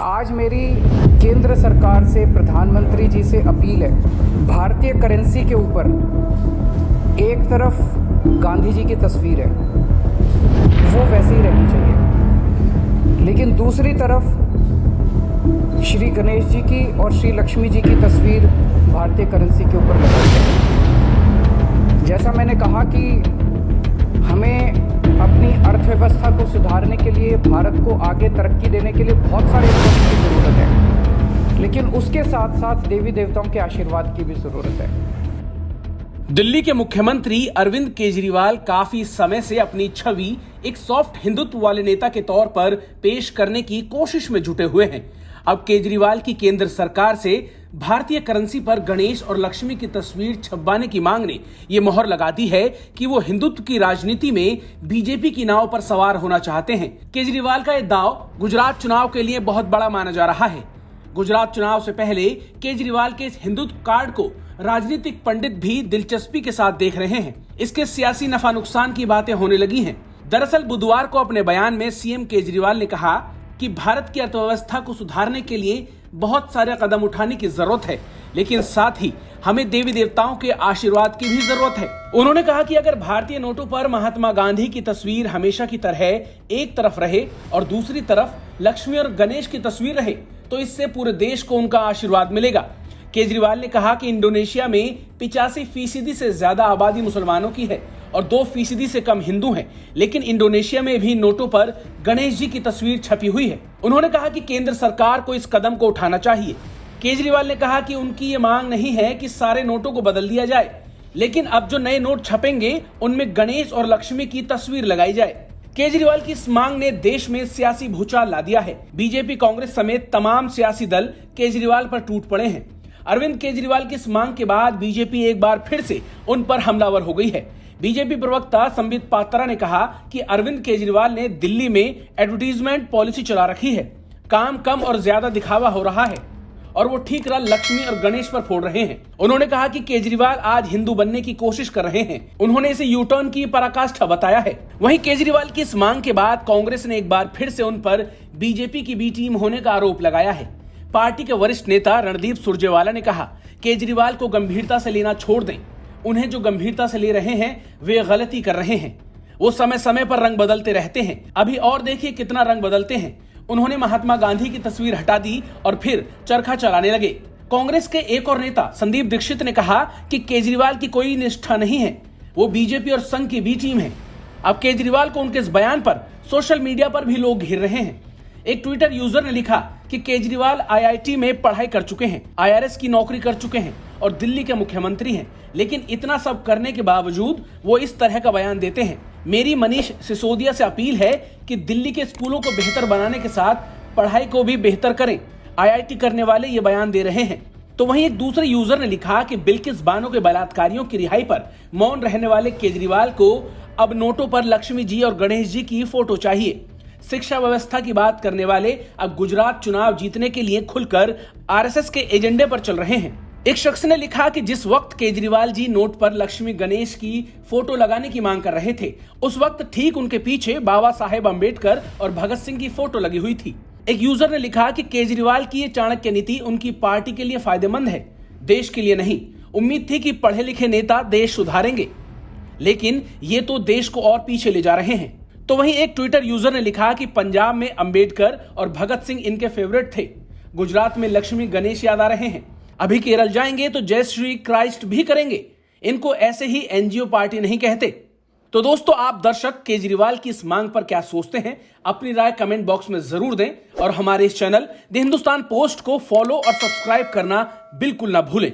आज मेरी केंद्र सरकार से, प्रधानमंत्री जी से अपील है, भारतीय करेंसी के ऊपर एक तरफ गांधी जी की तस्वीर है, वो वैसे ही रहनी चाहिए, लेकिन दूसरी तरफ श्री गणेश जी की और श्री लक्ष्मी जी की तस्वीर भारतीय करेंसी के ऊपर लगाई है। जैसा मैंने कहा कि हमें अपनी अर्थव्यवस्था को सुधारने के लिए, भारत को आगे तरक्की देने के लिए बहुत सारे रिफॉर्म्स की ज़रूरत है, लेकिन उसके साथ साथ देवी देवताओं के आशीर्वाद की भी ज़रूरत है। दिल्ली के मुख्यमंत्री अरविंद केजरीवाल काफी समय से अपनी छवि एक सॉफ्ट हिंदुत्व वाले नेता के तौर पर पेश करने की कोशिश में जुटे हुए हैं। अब केजरीवाल की केंद्र सरकार से भारतीय करेंसी पर गणेश और लक्ष्मी की तस्वीर छपवाने की मांग ने ये मोहर लगा दी है कि वो हिंदुत्व की राजनीति में बीजेपी की नाव पर सवार होना चाहते हैं। केजरीवाल का ये दाव गुजरात चुनाव के लिए बहुत बड़ा माना जा रहा है। गुजरात चुनाव से पहले केजरीवाल के इस हिंदुत्व कार्ड को राजनीतिक पंडित भी दिलचस्पी के साथ देख रहे हैं। इसके सियासी नफा नुकसान की बातें होने लगी हैं। दरअसल बुधवार को अपने बयान में सीएम केजरीवाल ने कहा कि भारत की अर्थव्यवस्था को सुधारने के लिए बहुत सारे कदम उठाने की जरूरत है, लेकिन साथ ही हमें देवी देवताओं के आशीर्वाद की भी जरूरत है। उन्होंने कहा कि अगर भारतीय नोटों पर महात्मा गांधी की तस्वीर हमेशा की तरह एक तरफ रहे और दूसरी तरफ लक्ष्मी और गणेश की तस्वीर रहे, तो इससे पूरे देश को उनका आशीर्वाद मिलेगा। केजरीवाल ने कहा कि इंडोनेशिया में 85% से ज्यादा आबादी मुसलमानों की है और 2% से कम हिंदू हैं, लेकिन इंडोनेशिया में भी नोटों पर गणेश जी की तस्वीर छपी हुई है। उन्होंने कहा कि केंद्र सरकार को इस कदम को उठाना चाहिए। केजरीवाल ने कहा कि उनकी ये मांग नहीं है कि सारे नोटों को बदल दिया जाए, लेकिन अब जो नए नोट छपेंगे उनमें गणेश और लक्ष्मी की तस्वीर लगाई जाए। केजरीवाल की इस मांग ने देश में सियासी भूचाल ला दिया है। बीजेपी, कांग्रेस समेत तमाम सियासी दल केजरीवाल पर टूट पड़े हैं। अरविंद केजरीवाल की इस मांग के बाद बीजेपी एक बार फिर से उन पर हमलावर हो गई है। बीजेपी प्रवक्ता संबित पात्रा ने कहा कि अरविंद केजरीवाल ने दिल्ली में एडवर्टीजमेंट पॉलिसी चला रखी है, काम कम और ज्यादा दिखावा हो रहा है और वो ठीक रहा लक्ष्मी और गणेश पर फोड़ रहे हैं। उन्होंने कहा कि केजरीवाल आज हिंदू बनने की कोशिश कर रहे हैं। उन्होंने इसे यू टर्न की पराकाष्ठा बताया है। वहीं केजरीवाल की इस मांग के बाद कांग्रेस ने एक बार फिर से उन पर बीजेपी की बी टीम होने का आरोप लगाया है। पार्टी के वरिष्ठ नेता रणदीप सुरजेवाला ने कहा, केजरीवाल को गंभीरता से लेना छोड़ दें। उन्हें जो गंभीरता से ले रहे हैं वे गलती कर रहे हैं। वो समय समय पर रंग बदलते रहते हैं। अभी और देखिए कितना रंग बदलते हैं। उन्होंने महात्मा गांधी की तस्वीर हटा दी और फिर चरखा चलाने लगे। कांग्रेस के एक और नेता संदीप दीक्षित ने कहा कि केजरीवाल की कोई निष्ठा नहीं है, वो बीजेपी और संघ की बी टीम है। अब केजरीवाल को उनके इस बयान पर सोशल मीडिया पर भी लोग घेर रहे हैं। एक ट्विटर यूजर ने लिखा कि केजरीवाल आईआईटी में पढ़ाई कर चुके हैं, आईआरएस की नौकरी कर चुके हैं और दिल्ली के मुख्यमंत्री हैं, लेकिन इतना सब करने के बावजूद वो इस तरह का बयान देते हैं। मेरी मनीष सिसोदिया से अपील है कि दिल्ली के स्कूलों को बेहतर बनाने के साथ पढ़ाई को भी बेहतर करें। आईआईटी करने वाले ये बयान दे रहे हैं। तो वहीं एक दूसरे यूजर ने लिखा कि बिल्किस बानो के बलात्कारियों की रिहाई पर मौन रहने वाले केजरीवाल को अब नोटों पर लक्ष्मी जी और गणेश जी की फोटो चाहिए। शिक्षा व्यवस्था की बात करने वाले अब गुजरात चुनाव जीतने के लिए खुलकर आरएसएस के एजेंडे पर चल रहे हैं। एक शख्स ने लिखा कि जिस वक्त केजरीवाल जी नोट पर लक्ष्मी गणेश की फोटो लगाने की मांग कर रहे थे, उस वक्त ठीक उनके पीछे बाबा साहेब अम्बेडकर और भगत सिंह की फोटो लगी हुई थी। एक यूजर ने लिखा कि केजरीवाल की ये चाणक्य नीति उनकी पार्टी के लिए फायदेमंद है, देश के लिए नहीं। उम्मीद थी कि पढ़े लिखे नेता देश सुधारेंगे, लेकिन ये तो देश को और पीछे ले जा रहे हैं। तो वहीं एक ट्विटर यूजर ने लिखा कि पंजाब में अंबेडकर और भगत सिंह इनके फेवरेट थे, गुजरात में लक्ष्मी गणेश याद आ रहे हैं, अभी केरल जाएंगे तो जय श्री क्राइस्ट भी करेंगे। इनको ऐसे ही एनजीओ पार्टी नहीं कहते। तो दोस्तों, आप दर्शक केजरीवाल की इस मांग पर क्या सोचते हैं? अपनी राय कमेंट बॉक्स में जरूर दें और हमारे इस चैनल द हिंदुस्तान पोस्ट को फॉलो और सब्सक्राइब करना बिल्कुल ना भूलें।